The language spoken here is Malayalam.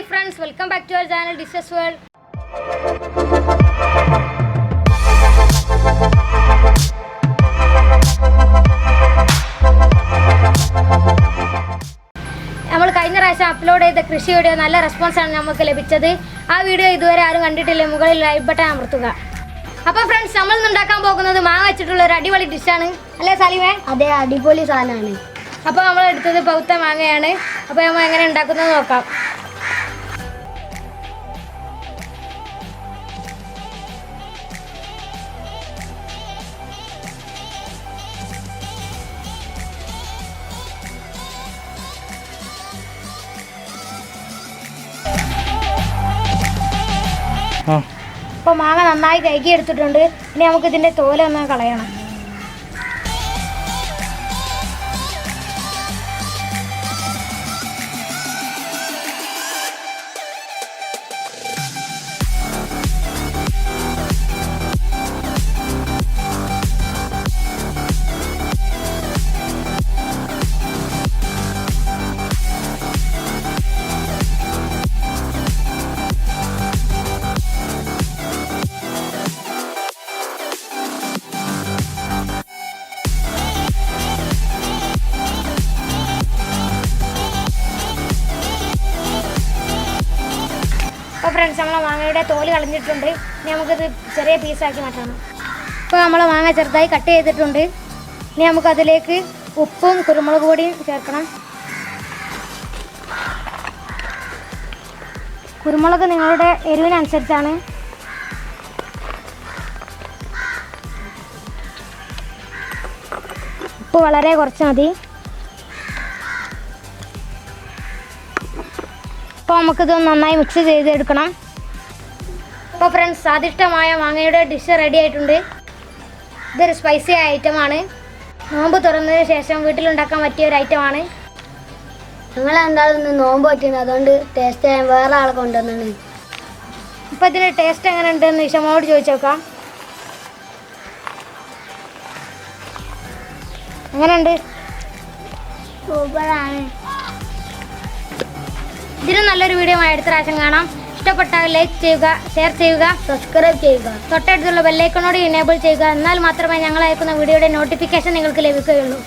Hi friends, welcome back to our channel Dishes World. നമ്മൾ കഴിഞ്ഞ പ്രാവശ്യം അപ്ലോഡ് ചെയ്ത കൃഷി വീഡിയോ നല്ല റെസ്പോൺസാണ് നമുക്ക് ലഭിച്ചത്. ആ വീഡിയോ ഇതുവരെ ആരും കണ്ടിട്ടില്ല, മുകളിൽ ലൈക്ക് ബട്ടൺ അമർത്തുക. അപ്പോൾ ഫ്രണ്ട്സ്, നമ്മൾ ഇന്ന് ഉണ്ടാക്കാൻ പോകുന്നത് മാങ്ങ വെച്ചിട്ടുള്ള ഒരു അടിപൊളി ഡിഷാണ് അല്ലേ സാലിമേ? അതെ, അടിപൊളി സാധനമാണ്. അപ്പോൾ നമ്മൾ എടുത്തത് പൗത്ത മാങ്ങയാണ്. അപ്പോൾ നമ്മൾ എങ്ങനെ ഉണ്ടാക്കുന്നത് നോക്കാം. അപ്പോൾ മാങ്ങ നന്നായി കഴുകി എടുത്തിട്ടുണ്ട്. ഇനി നമുക്ക് ഇതിൻ്റെ തോലൊന്ന് കളയണം. അപ്പോൾ ഫ്രണ്ട്സ്, നമ്മളെ മാങ്ങയുടെ തോല് കളഞ്ഞിട്ടുണ്ട്. ഇനി നമുക്കിത് ചെറിയ പീസാക്കി മാറ്റണം. ഇപ്പോൾ നമ്മളെ മാങ്ങ ചെറുതായി കട്ട് ചെയ്തിട്ടുണ്ട്. ഇനി നമുക്കതിലേക്ക് ഉപ്പും കുരുമുളക് പൊടിയും ചേർക്കണം. കുരുമുളക് നിങ്ങളുടെ എരിവിനനുസരിച്ചാണ്. ഉപ്പ് വളരെ കുറച്ച് മതി. അപ്പോൾ നമുക്കിതൊന്ന് നന്നായി മിക്സ് ചെയ്തെടുക്കണം. അപ്പോൾ ഫ്രണ്ട്സ്, സ്വാദിഷ്ടമായ മാങ്ങയുടെ ഡിഷ് റെഡി ആയിട്ടുണ്ട്. ഇതൊരു സ്പൈസി ഐറ്റമാണ്. നോമ്പ് തുറന്നതിന് ശേഷം വീട്ടിലുണ്ടാക്കാൻ പറ്റിയ ഒരു ഐറ്റമാണ്. ഞങ്ങളെന്തായാലും ഇന്ന് നോമ്പ് പറ്റുന്നത്, അതുകൊണ്ട് ടേസ്റ്റ് ചെയ്യാൻ വേറെ ആളെ കൊണ്ടുവന്നാണ്. അപ്പോൾ ഇതിൻ്റെ ടേസ്റ്റ് എങ്ങനെ ഉണ്ടെന്ന് ഇഷമോട് ചോദിച്ചു നോക്കാം. എങ്ങനെയുണ്ട്? സൂപ്പറാണ്. ഇതിന് നല്ലൊരു വീഡിയോ അടുത്ത പ്രാവശ്യം കാണാം. ഇഷ്ടപ്പെട്ടാൽ ലൈക്ക് ചെയ്യുക, ഷെയർ ചെയ്യുക, സബ്സ്ക്രൈബ് ചെയ്യുക, തൊട്ടടുത്തുള്ള ബെല്ലൈക്കണോട് ഇനേബിൾ ചെയ്യുക. എന്നാൽ മാത്രമേ ഞങ്ങൾ അയക്കുന്ന വീഡിയോയുടെ നോട്ടിഫിക്കേഷൻ നിങ്ങൾക്ക് ലഭിക്കുകയുള്ളൂ.